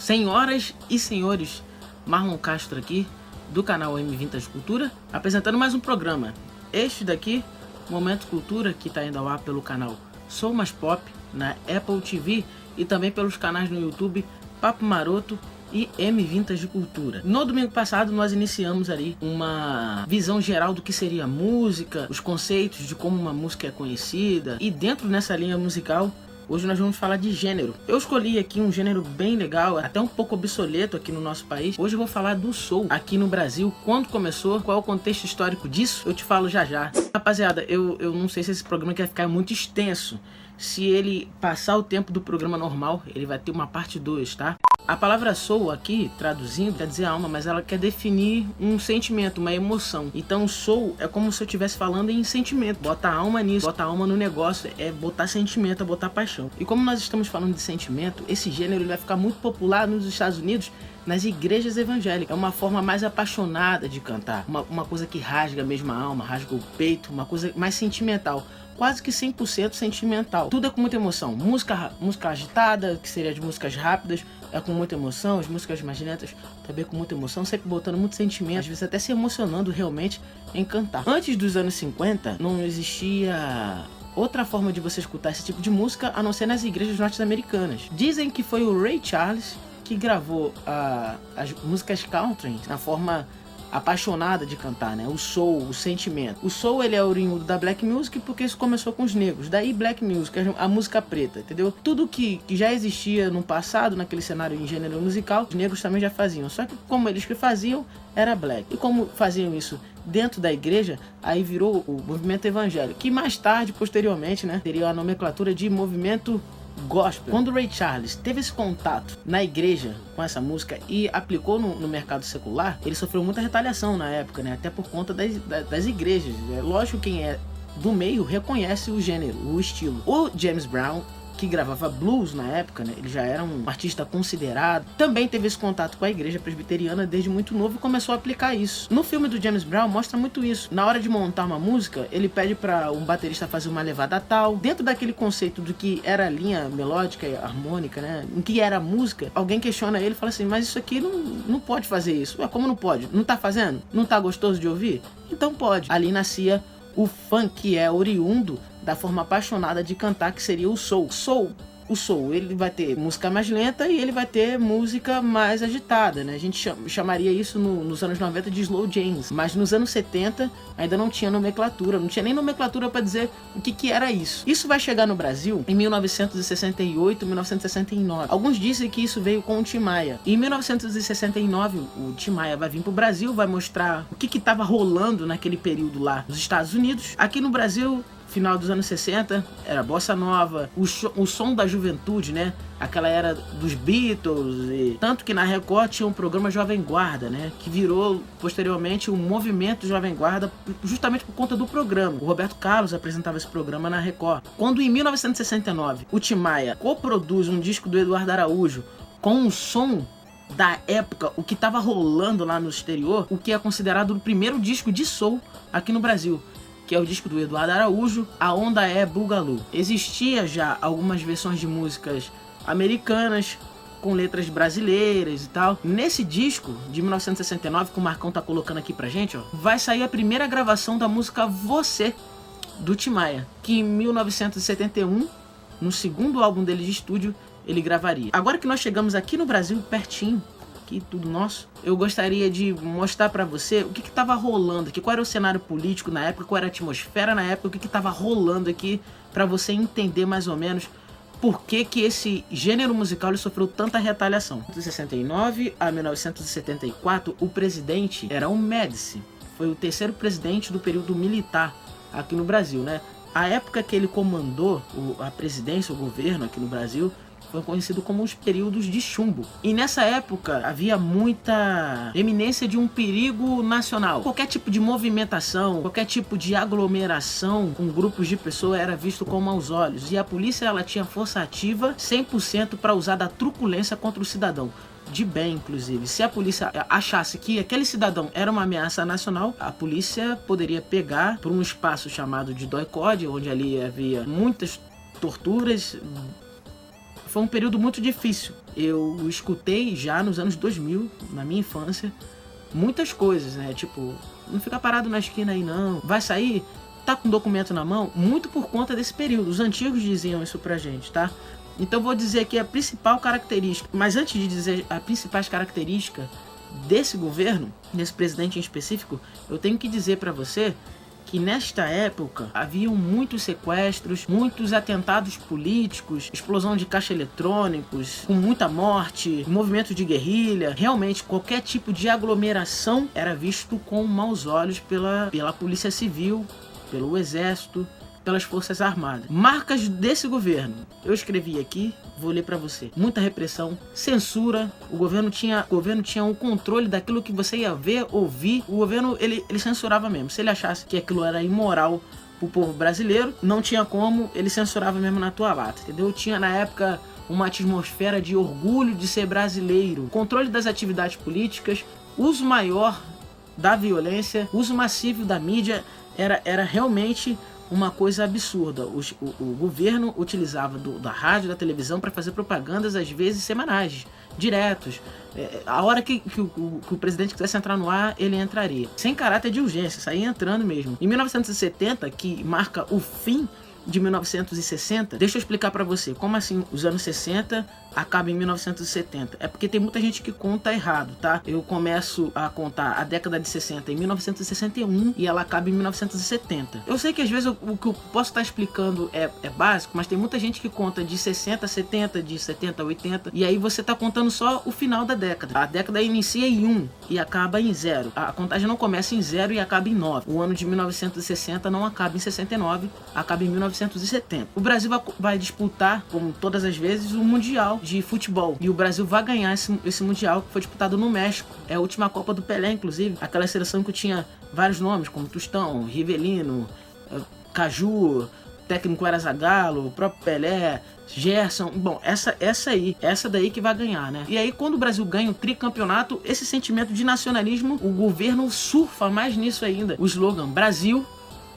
Senhoras e senhores, Marlon Castro aqui, do canal M Vintage Cultura, apresentando mais um programa. Este daqui, Momento Cultura, que está indo ao ar pelo canal Sou Mais Pop, na Apple TV e também pelos canais no YouTube Papo Maroto e M Vintage Cultura. No domingo passado nós iniciamos ali uma visão geral do que seria a música, os conceitos de como uma música é conhecida, e dentro dessa linha musical hoje nós vamos falar de gênero. Eu escolhi aqui um gênero bem legal, até um pouco obsoleto aqui no nosso país. Hoje eu vou falar do soul aqui no Brasil, quando começou, qual é o contexto histórico disso, eu te falo já já. Rapaziada, eu não sei se esse programa quer ficar muito extenso. Se ele passar o tempo do programa normal, ele vai ter uma parte 2, tá? A palavra soul aqui, traduzindo, quer dizer alma, mas ela quer definir um sentimento, uma emoção. Então soul é como se eu estivesse falando em sentimento. Bota a alma nisso, bota a alma no negócio, é botar sentimento, é botar paixão. E como nós estamos falando de sentimento, esse gênero ele vai ficar muito popular nos Estados Unidos, nas igrejas evangélicas. É uma forma mais apaixonada de cantar, uma coisa que rasga mesmo a alma, rasga o peito, uma coisa mais sentimental. Quase que 100% sentimental. Tudo é com muita emoção. Música agitada, que seria de músicas rápidas, é com muita emoção. As músicas mais lentas também com muita emoção, sempre botando muito sentimento, às vezes até se emocionando realmente em cantar. Antes dos anos 50, não existia outra forma de você escutar esse tipo de música a não ser nas igrejas norte-americanas. Dizem que foi o Ray Charles que gravou as músicas country na forma apaixonada de cantar, né? O soul, o sentimento. O soul, ele é oriundo da black music porque isso começou com os negros. Daí black music, a música preta, entendeu? Tudo que já existia no passado, naquele cenário em gênero musical, os negros também já faziam. Só que como eles que faziam, era black. E como faziam isso dentro da igreja, aí virou o movimento evangélico, que mais tarde, posteriormente, né, teria a nomenclatura de movimento gospel. Quando o Ray Charles teve esse contato na igreja com essa música e aplicou no mercado secular, ele sofreu muita retaliação na época, né? Até por conta das igrejas. É lógico, quem é do meio reconhece o gênero, o estilo. O James Brown, que gravava blues na época, né? Ele já era um artista considerado, também teve esse contato com a igreja presbiteriana desde muito novo e começou a aplicar isso. No filme do James Brown mostra muito isso. Na hora de montar uma música, ele pede para um baterista fazer uma levada tal, dentro daquele conceito do que era a linha melódica e harmônica, né? Em que era a música, alguém questiona ele e fala assim, mas isso aqui não pode fazer isso. Ué, como não pode? Não tá fazendo? Não tá gostoso de ouvir? Então pode. Ali nascia o funk, que é oriundo da forma apaixonada de cantar, que seria o soul. O soul, ele vai ter música mais lenta e ele vai ter música mais agitada, né? A gente chamaria isso nos anos 90 de slow jams, mas nos anos 70 ainda não tinha nomenclatura, não tinha nem nomenclatura para dizer o que era isso. Isso vai chegar no Brasil em 1968, 1969. Alguns dizem que isso veio com o Tim Maia. Em 1969, o Tim Maia vai vir pro Brasil, vai mostrar o que estava rolando naquele período lá nos Estados Unidos. Aqui no Brasil, final dos anos 60, era bossa nova, o som da juventude, né? Aquela era dos Beatles, e tanto que na Record tinha um programa Jovem Guarda, né? Que virou posteriormente um movimento Jovem Guarda, justamente por conta do programa. O Roberto Carlos apresentava esse programa na Record. Quando em 1969 o Tim Maia coproduz um disco do Eduardo Araújo com um som da época, o que estava rolando lá no exterior, o que é considerado o primeiro disco de soul aqui no Brasil, que é o disco do Eduardo Araújo, A Onda é Bugalu. Existia já algumas versões de músicas americanas com letras brasileiras e tal. Nesse disco de 1969, que o Marcão tá colocando aqui pra gente, ó, vai sair a primeira gravação da música Você, do Tim Maia, que em 1971, no segundo álbum dele de estúdio, ele gravaria. Agora que nós chegamos aqui no Brasil, pertinho, tudo nosso, eu gostaria de mostrar pra você o que tava rolando aqui, qual era o cenário político na época, qual era a atmosfera na época, o que tava rolando aqui, pra você entender mais ou menos por que esse gênero musical ele sofreu tanta retaliação. De 69 a 1974, o presidente era o Médici, foi o terceiro presidente do período militar aqui no Brasil, né? A época que ele comandou a presidência, o governo aqui no Brasil, foi conhecido como os períodos de chumbo. E nessa época havia muita eminência de um perigo nacional. Qualquer tipo de movimentação, qualquer tipo de aglomeração com grupos de pessoas era visto com maus olhos. E a polícia ela tinha força ativa 100% para usar da truculência contra o cidadão. De bem, inclusive. Se a polícia achasse que aquele cidadão era uma ameaça nacional, a polícia poderia pegar por um espaço chamado de doicode, onde ali havia muitas torturas, foi um período muito difícil. Eu escutei já nos anos 2000, na minha infância, muitas coisas, né? Tipo, não fica parado na esquina aí não, vai sair, tá com documento na mão, muito por conta desse período. Os antigos diziam isso pra gente, tá? Então vou dizer aqui a principal característica, mas antes de dizer as principais características desse governo, desse presidente em específico, eu tenho que dizer pra você que nesta época haviam muitos sequestros, muitos atentados políticos, explosão de caixa eletrônicos, com muita morte, movimentos de guerrilha. Realmente qualquer tipo de aglomeração era visto com maus olhos pela polícia civil, pelo exército, pelas forças armadas. Marcas desse governo, eu escrevi aqui, vou ler para você. Muita repressão, censura, o governo tinha um controle daquilo que você ia ver, ouvir. O governo, ele censurava mesmo. Se ele achasse que aquilo era imoral pro povo brasileiro, não tinha como, ele censurava mesmo na tua lata, entendeu? Tinha na época uma atmosfera de orgulho de ser brasileiro, controle das atividades políticas, uso maior da violência, uso massivo da mídia, era realmente uma coisa absurda. O governo utilizava da rádio, da televisão para fazer propagandas, às vezes semanais, diretos. A hora que o presidente quisesse entrar no ar, ele entraria. Sem caráter de urgência, saía entrando mesmo. Em 1970, que marca o fim de 1960, deixa eu explicar pra você, como assim os anos 60 acaba em 1970? É porque tem muita gente que conta errado, tá? Eu começo a contar a década de 60 em 1961 e ela acaba em 1970. Eu sei que às vezes o que eu posso estar explicando é básico, mas tem muita gente que conta de 60 a 70, de 70 a 80, e aí você tá contando só o final da década. A década inicia em 1 e acaba em 0. A contagem não começa em 0 e acaba em 9. O ano de 1960 não acaba em 69, acaba em 1970. O Brasil vai disputar, como todas as vezes, um Mundial de futebol. E o Brasil vai ganhar esse Mundial, que foi disputado no México. É a última Copa do Pelé, inclusive. Aquela seleção que tinha vários nomes, como Tostão, Rivelino, Caju, técnico era Zagallo, o próprio Pelé, Gerson. Bom, essa daí que vai ganhar, né? E aí, quando o Brasil ganha o tricampeonato, esse sentimento de nacionalismo, o governo surfa mais nisso ainda. O slogan Brasil,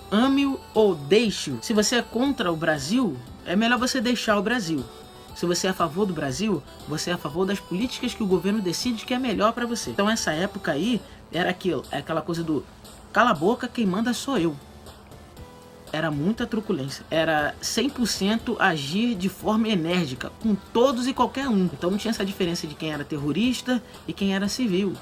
ame-o ou deixe-o. Se você é contra o Brasil, é melhor você deixar o Brasil. Se você é a favor do Brasil, você é a favor das políticas que o governo decide que é melhor para você. Então essa época aí era aquela coisa do cala a boca, quem manda sou eu. Era muita truculência. Era 100% agir de forma enérgica com todos e qualquer um. Então não tinha essa diferença de quem era terrorista e quem era civil.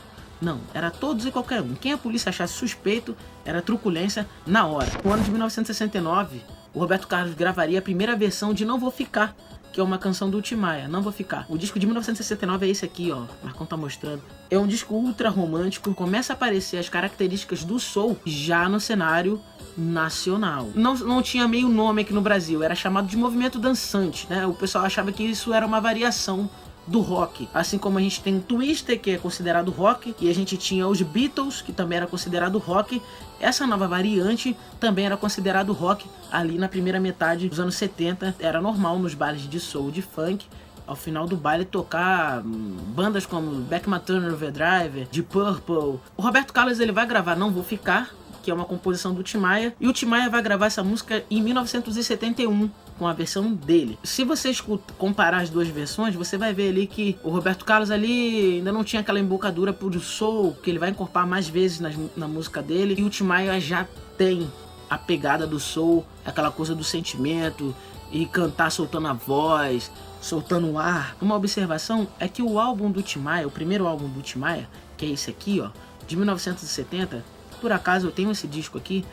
Não, era todos e qualquer um. Quem a polícia achasse suspeito era truculência na hora. No ano de 1969, o Roberto Carlos gravaria a primeira versão de Não Vou Ficar, que é uma canção do Tim Maia, Não Vou Ficar. O disco de 1969 é esse aqui, ó, o Marcão tá mostrando. É um disco ultra romântico, começa a aparecer as características do soul já no cenário nacional. Não tinha meio nome aqui no Brasil, era chamado de movimento dançante, né? O pessoal achava que isso era uma variação do rock, assim como a gente tem Twister, que é considerado rock, e a gente tinha os Beatles, que também era considerado rock. Essa nova variante também era considerado rock ali na primeira metade dos anos 70. Era normal nos bailes de soul, de funk, ao final do baile tocar bandas como Beckman Turner Overdrive, Deep Purple. O Roberto Carlos ele vai gravar Não Vou Ficar, que é uma composição do Tim Maia, e o Tim Maia vai gravar essa música em 1971 com a versão dele. Se você comparar as duas versões, você vai ver ali que o Roberto Carlos ali ainda não tinha aquela embocadura pro soul, que ele vai encorpar mais vezes na música dele, e o Tim Maia já tem a pegada do soul, aquela coisa do sentimento, e cantar soltando a voz, soltando o ar. Uma observação é que o álbum do Tim Maia, o primeiro álbum do Tim Maia, que é esse aqui, ó, de 1970, por acaso eu tenho esse disco aqui,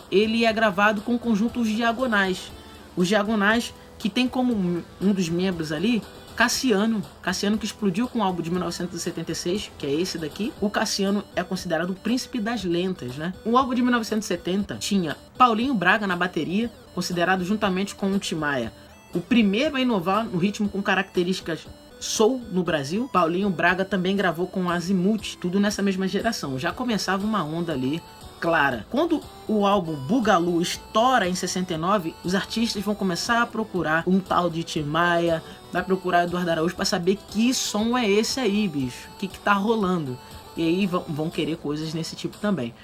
ele é gravado com conjuntos diagonais. Os diagonais que tem como um dos membros ali Cassiano que explodiu com o álbum de 1976, que é esse daqui. O Cassiano é considerado o príncipe das lentas, né? O álbum de 1970 tinha Paulinho Braga na bateria, considerado juntamente com o Tim Maia o primeiro a inovar no ritmo com características soul no Brasil. Paulinho Braga também gravou com Azimuth, tudo nessa mesma geração. Já começava uma onda ali clara. Quando o álbum Bugalu estoura em 69, os artistas vão começar a procurar um tal de Tim Maia, vai procurar Eduardo Araújo para saber que som é esse aí, bicho, o que tá rolando. E aí vão querer coisas nesse tipo também.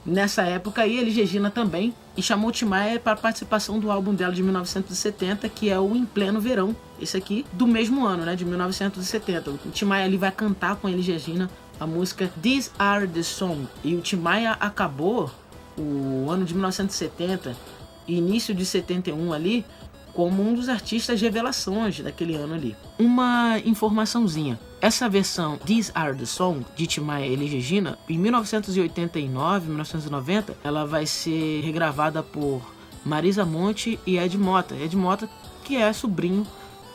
Nessa época aí, Elis Regina também, e chamou o Tim Maia para participação do álbum dela de 1970, que é o Em Pleno Verão, esse aqui, do mesmo ano, né, de 1970. O Tim Maia ali vai cantar com Elis Regina a música These Are The Songs, e o Tim Maia acabou o ano de 1970 e início de 71 ali, como um dos artistas revelações daquele ano ali. Uma informaçãozinha. Essa versão These Are The Songs, de Tim Maia e Elis Regina, em 1989, 1990, ela vai ser regravada por Marisa Monte e Ed Mota. Ed Mota, que é sobrinho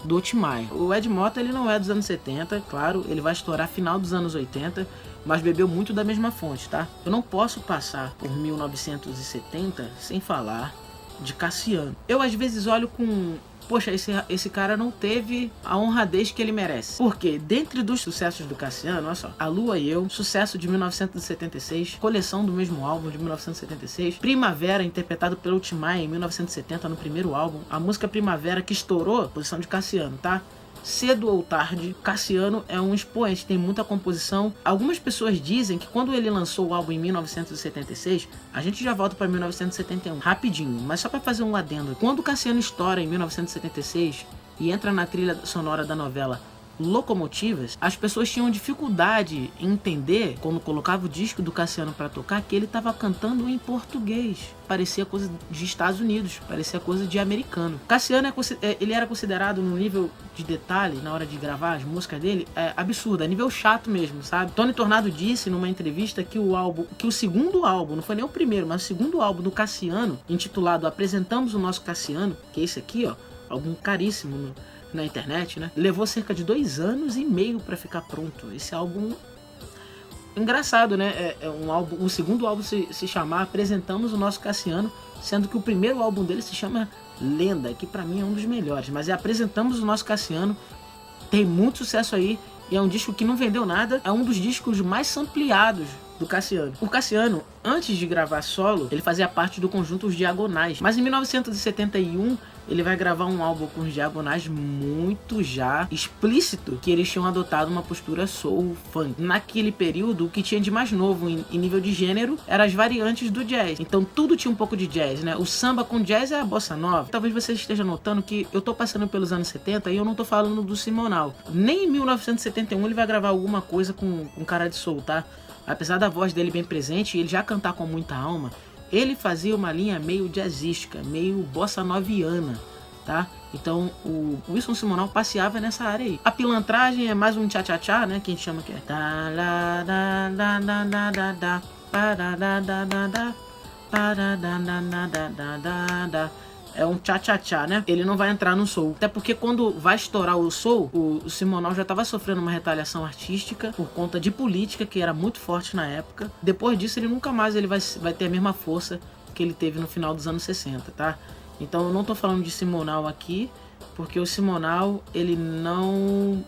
do Tim Maia. O Ed Mota, ele não é dos anos 70, claro, ele vai estourar final dos anos 80, mas bebeu muito da mesma fonte, tá? Eu não posso passar por 1970 sem falar de Cassiano. Eu às vezes olho com... Poxa, esse cara não teve a honradez que ele merece. Porque, dentre dos sucessos do Cassiano, olha só, A Lua e Eu, sucesso de 1976, coleção do mesmo álbum de 1976, Primavera, interpretado pelo Tim Maia em 1970 no primeiro álbum, a música Primavera que estourou, posição de Cassiano, tá? Cedo ou tarde, Cassiano é um expoente, tem muita composição. Algumas pessoas dizem que quando ele lançou o álbum em 1976, a gente já volta para 1971, rapidinho, mas só para fazer um adendo. Quando o Cassiano estoura em 1976 e entra na trilha sonora da novela Locomotivas, as pessoas tinham dificuldade em entender, quando colocava o disco do Cassiano para tocar, que ele estava cantando em português. Parecia coisa de Estados Unidos, parecia coisa de americano. Cassiano ele era considerado no nível de detalhe, na hora de gravar as músicas dele, absurdo, é nível chato mesmo, sabe? Tony Tornado disse numa entrevista que o segundo álbum, não foi nem o primeiro, mas o segundo álbum do Cassiano, intitulado Apresentamos o Nosso Cassiano, que é esse aqui, ó, álbum caríssimo na internet, né? Levou cerca de 2 anos e meio para ficar pronto. Esse álbum... Engraçado, né? O segundo álbum se chamar Apresentamos o Nosso Cassiano, sendo que o primeiro álbum dele se chama Lenda, que pra mim é um dos melhores. Mas Apresentamos o Nosso Cassiano, tem muito sucesso aí, e é um disco que não vendeu nada, é um dos discos mais sampleados do Cassiano. O Cassiano, antes de gravar solo, ele fazia parte do conjunto Os Diagonais, mas em 1971 ele vai gravar um álbum com os Diagonais muito já explícito que eles tinham adotado uma postura soul funk. Naquele período, o que tinha de mais novo em nível de gênero eram as variantes do jazz. Então tudo tinha um pouco de jazz, né? O samba com jazz é a bossa nova. Talvez você esteja notando que eu tô passando pelos anos 70 e eu não tô falando do Simonal. Nem em 1971 ele vai gravar alguma coisa com cara de soul, tá? Apesar da voz dele bem presente e ele já cantar com muita alma, ele fazia uma linha meio jazzística, meio bossa noviana, tá? Então o Wilson Simonal passeava nessa área aí. A pilantragem é mais um tchá-tchá-tchá, né? Que a gente chama que é... É um tchá-tchá-tchá, né? Ele não vai entrar no soul. Até porque quando vai estourar o soul, o Simonal já estava sofrendo uma retaliação artística por conta de política, que era muito forte na época. Depois disso, ele nunca mais vai ter a mesma força que ele teve no final dos anos 60, tá? Então eu não tô falando de Simonal aqui, porque o Simonal, ele não...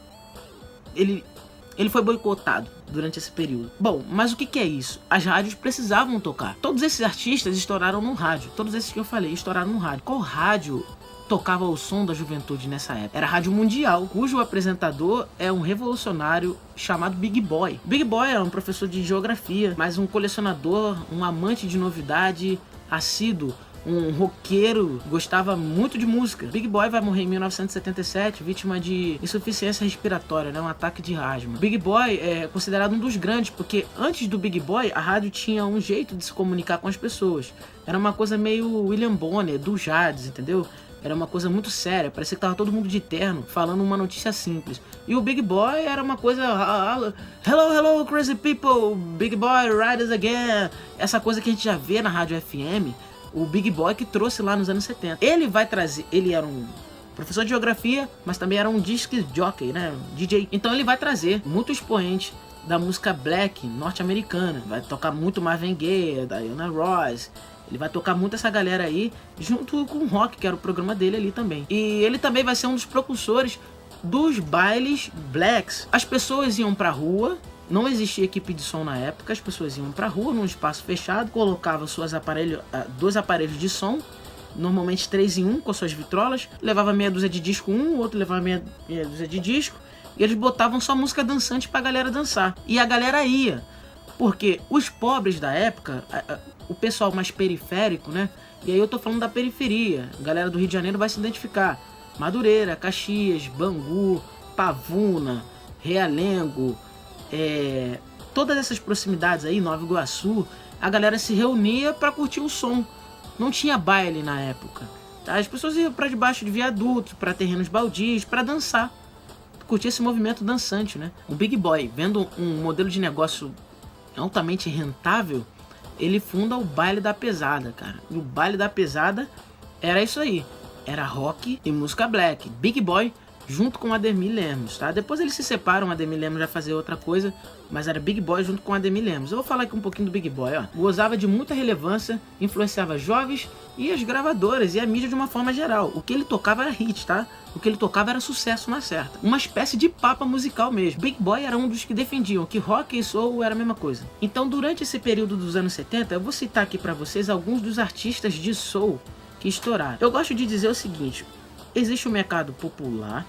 Ele foi boicotado durante esse período. Bom, mas o que é isso? As rádios precisavam tocar. Todos esses artistas estouraram no rádio. Todos esses que eu falei estouraram no rádio. Qual rádio tocava o som da juventude nessa época? Era a Rádio Mundial, cujo apresentador é um revolucionário chamado Big Boy. Big Boy era um professor de geografia, mas um colecionador, um amante de novidade, assíduo, um roqueiro, gostava muito de música. Big Boy vai morrer em 1977, vítima de insuficiência respiratória, né? Um ataque de asma. Big Boy é considerado um dos grandes, porque antes do Big Boy, a rádio tinha um jeito de se comunicar com as pessoas. Era uma coisa meio William Bonner, do Jades, entendeu? Era uma coisa muito séria, parecia que tava todo mundo de terno, falando uma notícia simples. E o Big Boy era uma coisa... Hello, hello, crazy people! Big Boy, riders again! Essa coisa que a gente já vê na rádio FM... O Big Boy que trouxe lá nos anos 70. Ele vai trazer... Ele era um professor de geografia, mas também era um disc jockey, né? Um DJ. Então ele vai trazer muito expoente da música black norte-americana. Vai tocar muito Marvin Gaye, Diana Ross. Ele vai tocar muito essa galera aí, junto com o rock, que era o programa dele ali também. E ele também vai ser um dos propulsores dos bailes blacks. As pessoas iam pra rua... Não existia equipe de som na época, as pessoas iam pra rua, num espaço fechado, colocavam dois aparelhos de som, normalmente 3 em 1, com suas vitrolas, levava meia dúzia de disco um, o outro levava meia dúzia de disco, e eles botavam só música dançante pra galera dançar. E a galera ia. Porque os pobres da época, o pessoal mais periférico, né? E aí eu tô falando da periferia, a galera do Rio de Janeiro vai se identificar. Madureira, Caxias, Bangu, Pavuna, Realengo, todas essas proximidades aí, Nova Iguaçu, a galera se reunia para curtir o som. Não tinha baile na época. Tá? As pessoas iam para debaixo de viadutos, para terrenos baldios, para dançar. Curtir esse movimento dançante, né? O Big Boy, vendo um modelo de negócio altamente rentável, ele funda o Baile da Pesada, cara. E o Baile da Pesada era isso aí. Era rock e música black. Big Boy junto com Ademir Lemos, tá? Depois eles se separam, Ademir Lemos já fazia outra coisa, mas era Big Boy junto com Ademir Lemos. Eu vou falar aqui um pouquinho do Big Boy, ó. Gozava de muita relevância, influenciava jovens e as gravadoras e a mídia de uma forma geral. O que ele tocava era hit, tá? O que ele tocava era sucesso na certa. Uma espécie de papa musical mesmo. Big Boy era um dos que defendiam que rock e soul era a mesma coisa. Então, durante esse período dos anos 70, eu vou citar aqui pra vocês alguns dos artistas de soul que estouraram. Eu gosto de dizer o seguinte: existe o mercado popular,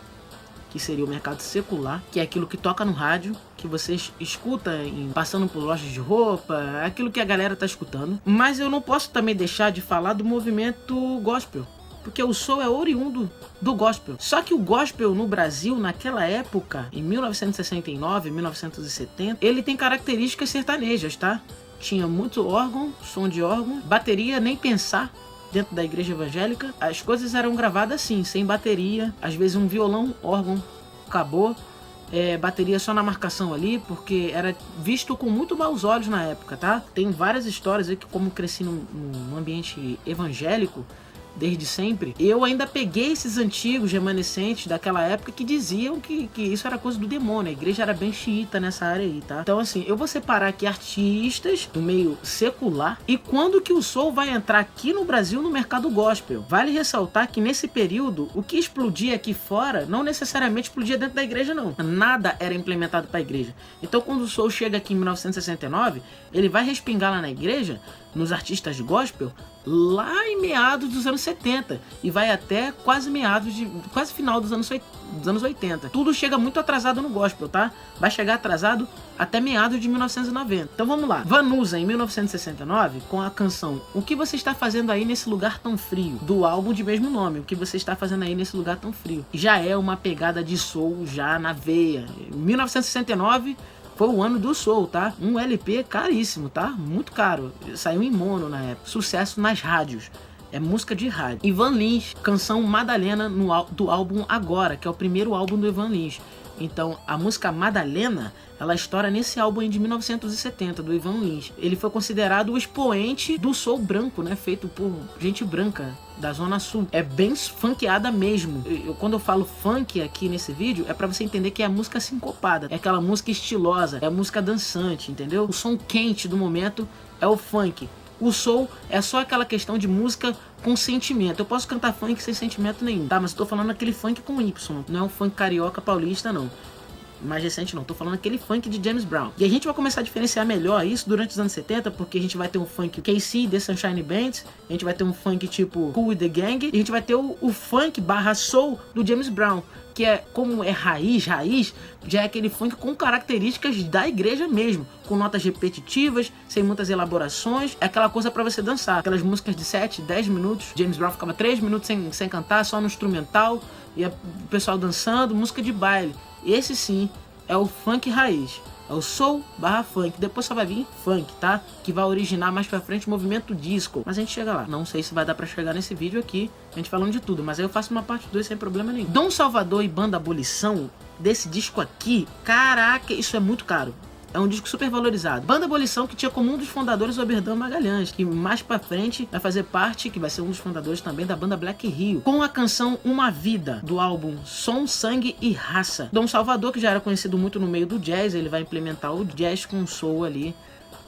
que seria o mercado secular, que é aquilo que toca no rádio, que você escuta passando por lojas de roupa, aquilo que a galera tá escutando. Mas eu não posso também deixar de falar do movimento gospel, porque o soul é oriundo do gospel. Só que o gospel no Brasil, naquela época, em 1969, 1970, ele tem características sertanejas, tá? Tinha muito órgão, som de órgão, bateria, nem pensar. Dentro da igreja evangélica, as coisas eram gravadas assim, sem bateria, às vezes um violão, órgão, acabou, bateria só na marcação ali, porque era visto com muito maus olhos na época, tá? Tem várias histórias aí que, como cresci num ambiente evangélico, desde sempre, eu ainda peguei esses antigos remanescentes daquela época que diziam que isso era coisa do demônio, a igreja era bem xiita nessa área aí, tá? Então assim, eu vou separar aqui artistas do meio secular e quando que o soul vai entrar aqui no Brasil no mercado gospel. Vale ressaltar que nesse período, o que explodia aqui fora não necessariamente explodia dentro da igreja não, nada era implementado para a igreja. Então quando o soul chega aqui em 1969, ele vai respingar lá na igreja, nos artistas gospel, lá em meados dos anos 70 e vai até quase final dos anos 80. Tudo chega muito atrasado no gospel, tá? Vai chegar atrasado até meados de 1990. Então vamos lá. Vanusa, em 1969, com a canção O Que Você Está Fazendo Aí Nesse Lugar Tão Frio, do álbum de mesmo nome, O Que Você Está Fazendo Aí Nesse Lugar Tão Frio. Já é uma pegada de soul já na veia. Em 1969 foi o ano do soul, tá? Um LP caríssimo, tá? Muito caro. Saiu em mono na época. Sucesso nas rádios. É música de rádio. Ivan Lins, canção Madalena do álbum Agora, que é o primeiro álbum do Ivan Lins. Então, a música Madalena, ela estoura nesse álbum aí de 1970, do Ivan Lins. Ele foi considerado o expoente do soul branco, né? Feito por gente branca da Zona Sul. É bem funkeada mesmo. Quando eu falo funk aqui nesse vídeo, é pra você entender que é a música sincopada. É aquela música estilosa, é a música dançante, entendeu? O som quente do momento é o funk. O soul é só aquela questão de música com sentimento. Eu posso cantar funk sem sentimento nenhum, tá? Mas eu tô falando aquele funk com Y, não é um funk carioca paulista, não. Mais recente não, tô falando aquele funk de James Brown. E a gente vai começar a diferenciar melhor isso durante os anos 70, porque a gente vai ter um funk KC, The Sunshine Band, a gente vai ter um funk tipo Kool with the Gang, e a gente vai ter o funk barra soul do James Brown, que é, como é raiz, já é aquele funk com características da igreja mesmo, com notas repetitivas, sem muitas elaborações, é aquela coisa pra você dançar, aquelas músicas de 7, 10 minutos, James Brown ficava 3 minutos sem cantar, só no instrumental, e o pessoal dançando, música de baile. Esse sim é o funk raiz, é o soul barra funk, depois só vai vir funk, tá? Que vai originar mais pra frente o movimento disco, mas a gente chega lá. Não sei se vai dar pra chegar nesse vídeo aqui, a gente falando de tudo, mas aí eu faço uma parte 2 sem problema nenhum. Dom Salvador e Banda Abolição, desse disco aqui, caraca, isso é muito caro. É um disco super valorizado. Banda Abolição, que tinha como um dos fundadores o Oberdan Magalhães, que mais pra frente vai fazer parte, que vai ser um dos fundadores também da banda Black Rio, com a canção Uma Vida, do álbum Som, Sangue e Raça. Dom Salvador, que já era conhecido muito no meio do jazz, ele vai implementar o jazz com soul ali.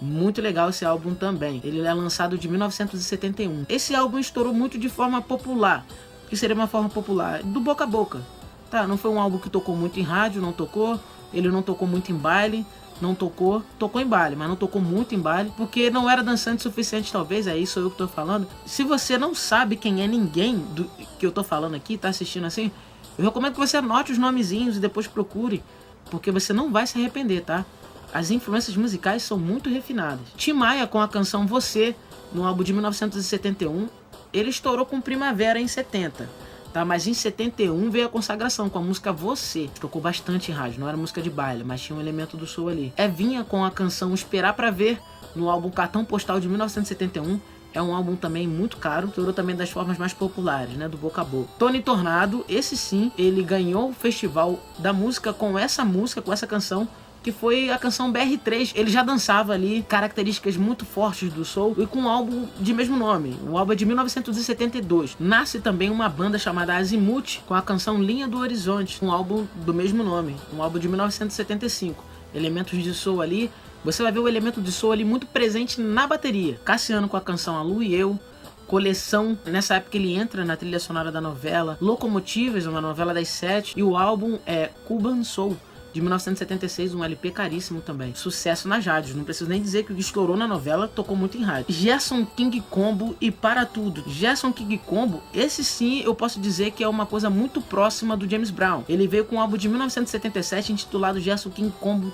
Muito legal esse álbum também. Ele é lançado de 1971. Esse álbum estourou muito de forma popular. O que seria uma forma popular? Do boca a boca. Tá, não foi um álbum que tocou muito em rádio, não tocou. Ele não tocou muito em baile. Não tocou em baile, mas não tocou muito em baile, porque não era dançante o suficiente, talvez, é isso eu que tô falando. Se você não sabe quem é ninguém do que eu tô falando aqui, tá assistindo assim, eu recomendo que você anote os nomezinhos e depois procure, porque você não vai se arrepender, tá? as influências musicais são muito refinadas. Tim Maia com a canção Você, no álbum de 1971, ele estourou com Primavera em 70, tá? Mas em 71 veio a consagração com a música Você. Tocou bastante em rádio, não era música de baile, mas tinha um elemento do soul ali. Evinha com a canção Esperar Pra Ver, no álbum Cartão Postal de 1971, é um álbum também muito caro, estourou também das formas mais populares, né, do boca a boca. Tony Tornado, esse sim, ele ganhou o festival da música com essa canção, que foi a canção BR3. Ele já dançava ali características muito fortes do soul e com um álbum de mesmo nome. O álbum é de 1972. Nasce também uma banda chamada Azimuth com a canção Linha do Horizonte, um álbum do mesmo nome, um álbum de 1975. Elementos de soul ali, você vai ver o elemento de soul ali muito presente na bateria. Cassiano com a canção A Lu e Eu, Coleção, nessa época ele entra na trilha sonora da novela Locomotivas, uma novela das 7, e o álbum é Cuban Soul, de 1976, um LP caríssimo também. Sucesso nas rádios, não preciso nem dizer que o que estourou na novela tocou muito em rádio. Gerson King Combo e Para Tudo. Gerson King Combo, esse sim eu posso dizer que é uma coisa muito próxima do James Brown. Ele veio com um álbum de 1977 intitulado Gerson King Combo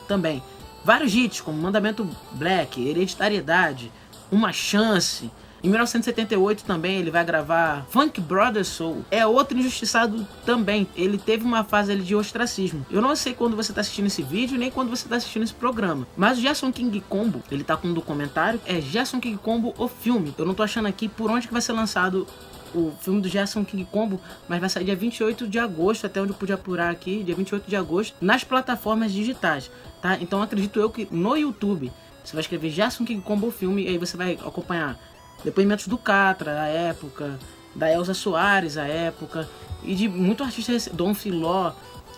também. Vários hits como Mandamento Black, Hereditariedade, Uma Chance. Em 1978 também ele vai gravar Funk Brothers Soul. É outro injustiçado também. Ele teve uma fase ali de ostracismo. Eu não sei quando você está assistindo esse vídeo, nem quando você está assistindo esse programa. Mas o Gerson King Combo, ele tá com um documentário, é Gerson King Combo, o filme. Eu não tô achando aqui por onde que vai ser lançado o filme do Gerson King Combo, mas vai sair dia 28 de agosto, até onde eu pude apurar aqui, dia 28 de agosto, nas plataformas digitais, tá? Então acredito eu que no YouTube, você vai escrever Gerson King Combo filme, e aí você vai acompanhar depoimentos do Catra, à época, da Elza Soares, à época, e de muitos artistas, Dom Filó,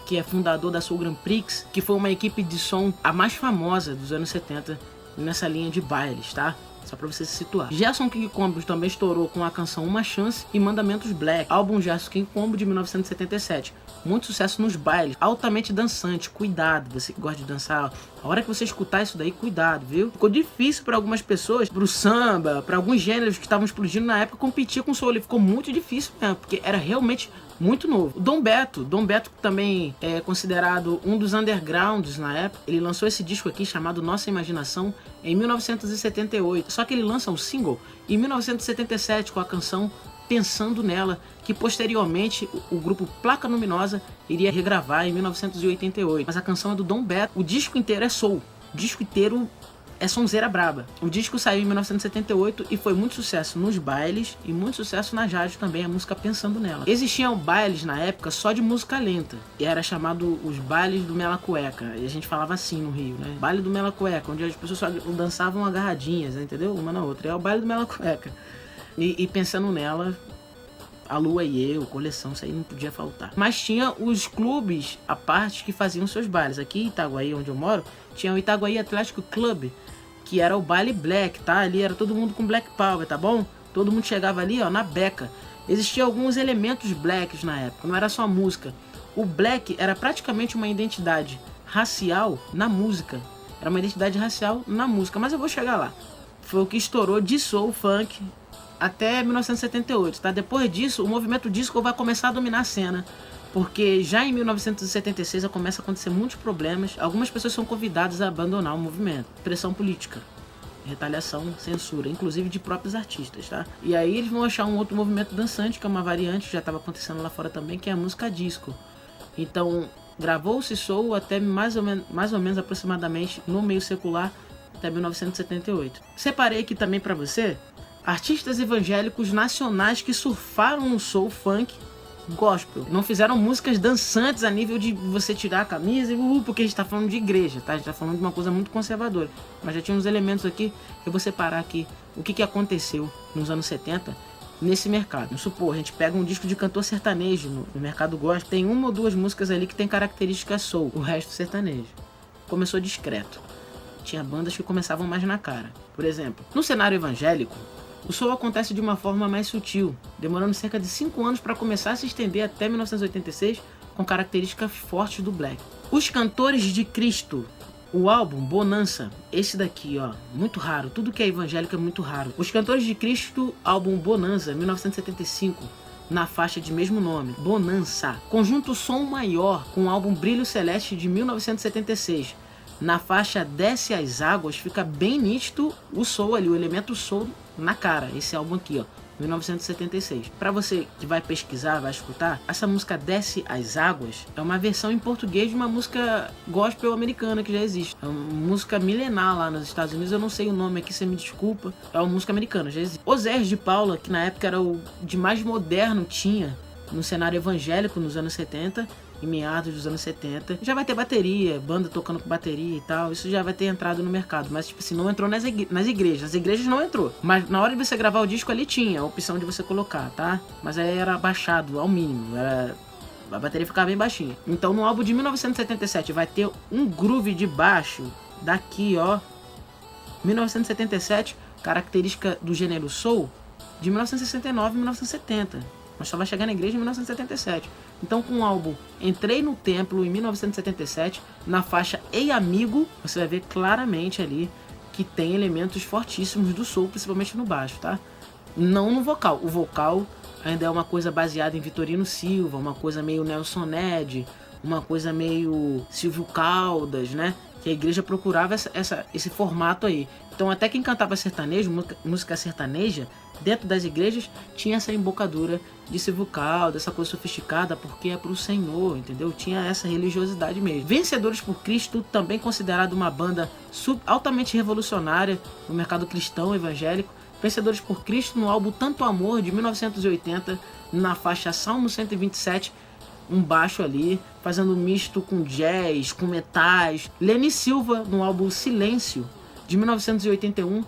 que é fundador da Soul Grand Prix, que foi uma equipe de som a mais famosa dos anos 70 nessa linha de bailes, tá? Só pra você se situar. Gerson King Combo também estourou com a canção Uma Chance e Mandamentos Black, álbum Gerson King Combo de 1977. Muito sucesso nos bailes, altamente dançante, cuidado, você que gosta de dançar, a hora que você escutar isso daí, cuidado, viu? Ficou difícil para algumas pessoas, pro samba, para alguns gêneros que estavam explodindo na época, competir com o soul, ficou muito difícil mesmo, porque era realmente muito novo. O Dom Beto também é considerado um dos undergrounds na época. Ele lançou esse disco aqui chamado Nossa Imaginação em 1978, só que ele lança um single em 1977 com a canção Pensando Nela, que posteriormente o grupo Placa Luminosa iria regravar em 1988. Mas a canção é do Dom Beto. O disco inteiro é soul. O disco inteiro é sonzeira braba. O disco saiu em 1978 e foi muito sucesso nos bailes e muito sucesso nas rádios também, a música Pensando Nela. Existiam bailes na época só de música lenta, e era chamado os bailes do Mela Cueca, e a gente falava assim no Rio, né? Baile do Mela Cueca, onde as pessoas só dançavam agarradinhas, entendeu? Uma na outra. É o baile do Mela Cueca. E Pensando Nela, A Lua e Eu, Coleção, isso aí não podia faltar. Mas tinha os clubes à parte que faziam seus bailes. Aqui em Itaguaí, onde eu moro, tinha o Itaguaí Atlético Club, que era o baile black, tá? Ali era todo mundo com black power, tá bom? Todo mundo chegava ali, ó, na beca. Existiam alguns elementos blacks na época, não era só música. O black era praticamente uma identidade racial na música. Era uma identidade racial na música, mas eu vou chegar lá. Foi o que estourou de soul, funk, até 1978, tá? Depois disso, o movimento disco vai começar a dominar a cena, porque já em 1976 começa a acontecer muitos problemas. Algumas pessoas são convidadas a abandonar o movimento. Pressão política, retaliação, censura, inclusive de próprios artistas, tá? E aí eles vão achar um outro movimento dançante, que é uma variante que já estava acontecendo lá fora também, que é a música disco. Então, gravou-se soul até mais ou menos aproximadamente no meio secular, até 1978. Separei aqui também para você artistas evangélicos nacionais que surfaram no soul, funk, gospel. Não fizeram músicas dançantes a nível de você tirar a camisa e porque a gente tá falando de igreja, tá? A gente tá falando de uma coisa muito conservadora. Mas já tinha uns elementos aqui, eu vou separar aqui o que aconteceu nos anos 70 nesse mercado. Vamos supor, a gente pega um disco de cantor sertanejo no mercado gospel, tem uma ou duas músicas ali que tem características soul, o resto sertanejo. Começou discreto. Tinha bandas que começavam mais na cara. Por exemplo, no cenário evangélico, o soul acontece de uma forma mais sutil, demorando cerca de 5 anos para começar a se estender até 1986, com características fortes do black. Os Cantores de Cristo, o álbum Bonança, esse daqui, ó, muito raro, tudo que é evangélico é muito raro. Os Cantores de Cristo, álbum Bonança, 1975, na faixa de mesmo nome, Bonança. Conjunto Som Maior, com o álbum Brilho Celeste de 1976. Na faixa Desce as Águas fica bem nítido o soul ali, o elemento soul na cara. Esse álbum aqui, ó, 1976. Para você que vai pesquisar, vai escutar, essa música Desce as Águas é uma versão em português de uma música gospel americana que já existe. É uma música milenar lá nos Estados Unidos, eu não sei o nome aqui, você me desculpa. É uma música americana, já existe. Osés de Paula, que na época era o de mais moderno tinha no cenário evangélico nos anos 70, em meados dos anos 70, já vai ter bateria, banda tocando com bateria e tal, isso já vai ter entrado no mercado, mas tipo assim, não entrou nas igrejas, as igrejas não entrou, mas na hora de você gravar o disco ali tinha a opção de você colocar, tá? Mas aí era baixado ao mínimo, a bateria ficava bem baixinha. Então no álbum de 1977 vai ter um groove de baixo daqui, ó, 1977, característica do gênero soul, de 1969 e 1970. Mas só vai chegar na igreja em 1977. Então com o álbum Entrei no Templo em 1977, na faixa Ei Amigo, você vai ver claramente ali que tem elementos fortíssimos do soul, principalmente no baixo, tá? Não no vocal. O vocal ainda é uma coisa baseada em Vitorino Silva, uma coisa meio Nelson Ned, uma coisa meio Silvio Caldas, né? Que a igreja procurava esse formato aí. Então até quem cantava sertanejo, música sertaneja, dentro das igrejas tinha essa embocadura de Silvio Caldas, essa coisa sofisticada, porque é pro Senhor, entendeu? Tinha essa religiosidade mesmo. Vencedores por Cristo, também considerado uma banda altamente revolucionária no mercado cristão evangélico. Vencedores por Cristo no álbum Tanto Amor, de 1980, na faixa Salmo 127, um baixo ali, fazendo um misto com jazz, com metais. Leni Silva no álbum Silêncio, de 1981,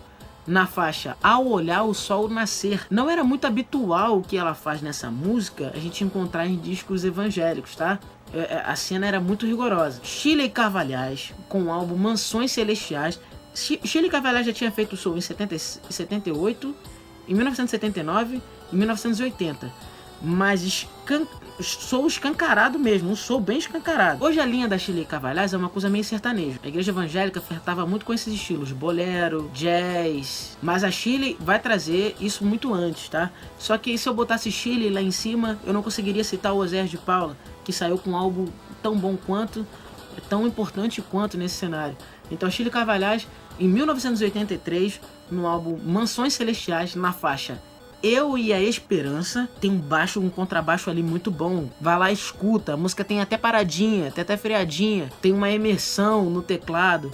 na faixa Ao Olhar o Sol Nascer. Não era muito habitual o que ela faz nessa música a gente encontrar em discos evangélicos, tá? A cena era muito rigorosa. Shirley Carvalhais com o álbum Mansões Celestiais. Shirley Carvalhais já tinha feito o soul em 78, em 1979 e 1980. Mas sou escancarado mesmo, um sou bem escancarado. Hoje a linha da Shirley Carvalhais é uma coisa meio sertaneja. A igreja evangélica flertava muito com esses estilos, bolero, jazz, mas a Shirley vai trazer isso muito antes, tá? Só que se eu botasse Shirley lá em cima, eu não conseguiria citar o Osés de Paula, que saiu com um álbum tão bom quanto, tão importante quanto nesse cenário. Então Shirley Carvalhais, em 1983, no álbum Mansões Celestiais, na faixa Eu e a Esperança, tem um baixo, um contrabaixo ali muito bom. Vai lá, escuta, a música tem até paradinha, tem até freadinha, tem uma imersão no teclado.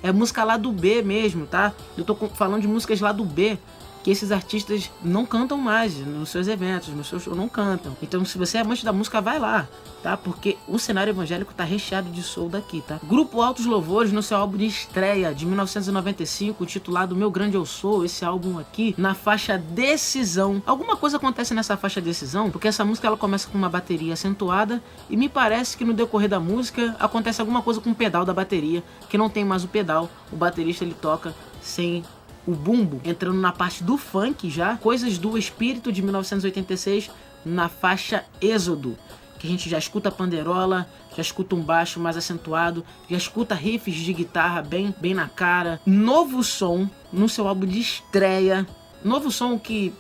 É música lá do B mesmo, tá? Eu tô falando de músicas lá do B, que esses artistas não cantam mais nos seus eventos, nos seus shows não cantam. Então se você é amante da música, vai lá, tá? Porque o cenário evangélico tá recheado de soul daqui, tá? Grupo Altos Louvores, no seu álbum de estreia de 1995, titulado Meu Grande Eu Sou, esse álbum aqui, na faixa Decisão. Alguma coisa acontece nessa faixa Decisão, porque essa música ela começa com uma bateria acentuada e me parece que no decorrer da música acontece alguma coisa com o pedal da bateria, que não tem mais o pedal, o baterista ele toca sem o bumbo, entrando na parte do funk já, Coisas do Espírito, de 1986, na faixa Êxodo, que a gente já escuta a panderola, já escuta um baixo mais acentuado, já escuta riffs de guitarra bem na cara. Novo Som, no seu álbum de estreia, Novo Som que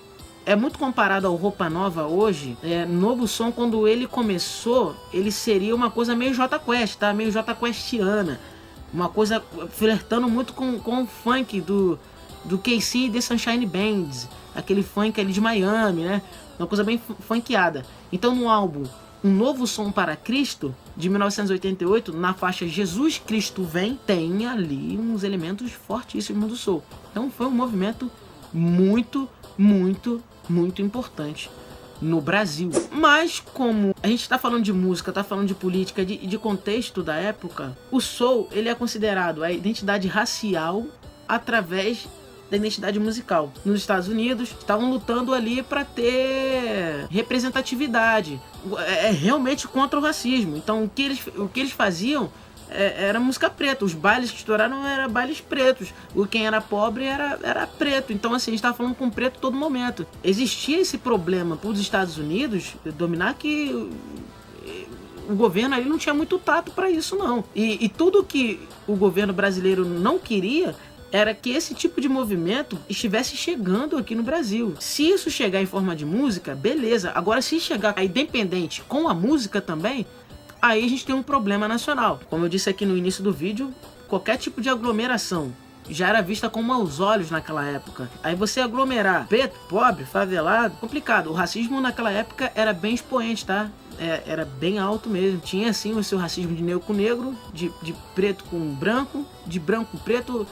é muito comparado ao Roupa Nova hoje. Novo Som, quando ele começou, ele seria uma coisa meio Jota Quest, tá? Meio Jota Questiana, uma coisa flertando muito com o funk do KC e The Sunshine Bands, aquele funk ali de Miami, né? Uma coisa bem funkeada. Então no álbum Um Novo Som para Cristo, de 1988, na faixa Jesus Cristo Vem, tem ali uns elementos fortíssimos do soul. Então foi um movimento muito importante no Brasil. Mas como a gente está falando de música, está falando de política, de contexto da época, o soul ele é considerado a identidade racial através da identidade musical. Nos Estados Unidos, estavam lutando ali para ter representatividade. Realmente contra o racismo. Então, o que eles faziam era música preta. Os bailes que estouraram eram bailes pretos. Quem era pobre era preto. Então, assim, a gente estava falando com preto todo momento. Existia esse problema para os Estados Unidos dominar, que o governo ali não tinha muito tato para isso, não. E tudo que o governo brasileiro não queria era que esse tipo de movimento estivesse chegando aqui no Brasil. Se isso chegar em forma de música, beleza. Agora, se chegar a independente com a música também, aí a gente tem um problema nacional. Como eu disse aqui no início do vídeo, qualquer tipo de aglomeração já era vista com maus olhos naquela época. Aí você aglomerar preto, pobre, favelado, complicado. O racismo naquela época era bem expoente, tá? Era bem alto mesmo. Tinha assim o seu racismo de negro com negro, de preto com branco, de branco com preto.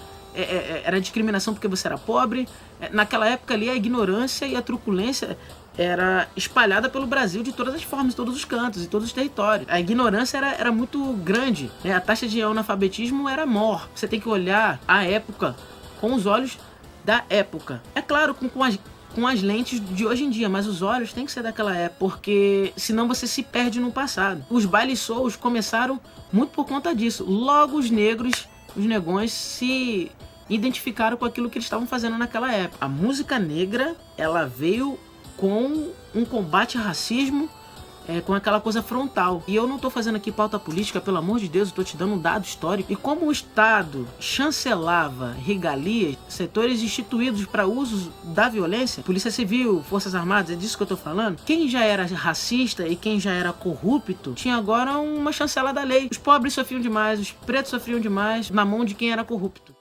Era discriminação porque você era pobre. Naquela época ali a ignorância e a truculência era espalhada pelo Brasil de todas as formas, em todos os cantos, em todos os territórios. A ignorância era muito grande, né? A taxa de analfabetismo era maior. Você tem que olhar a época com os olhos da época. É claro, com as lentes de hoje em dia, mas os olhos têm que ser daquela época, porque senão você se perde no passado. Os bailes shows começaram muito por conta disso. Logo os negros, os negões se identificaram com aquilo que eles estavam fazendo naquela época. A música negra, ela veio com um combate ao racismo, com aquela coisa frontal. E eu não tô fazendo aqui pauta política, pelo amor de Deus, eu tô te dando um dado histórico. E como o Estado chancelava regalias, setores instituídos para usos da violência, Polícia Civil, Forças Armadas, é disso que eu tô falando, quem já era racista e quem já era corrupto, tinha agora uma chancela da lei. Os pobres sofriam demais, os pretos sofriam demais, na mão de quem era corrupto.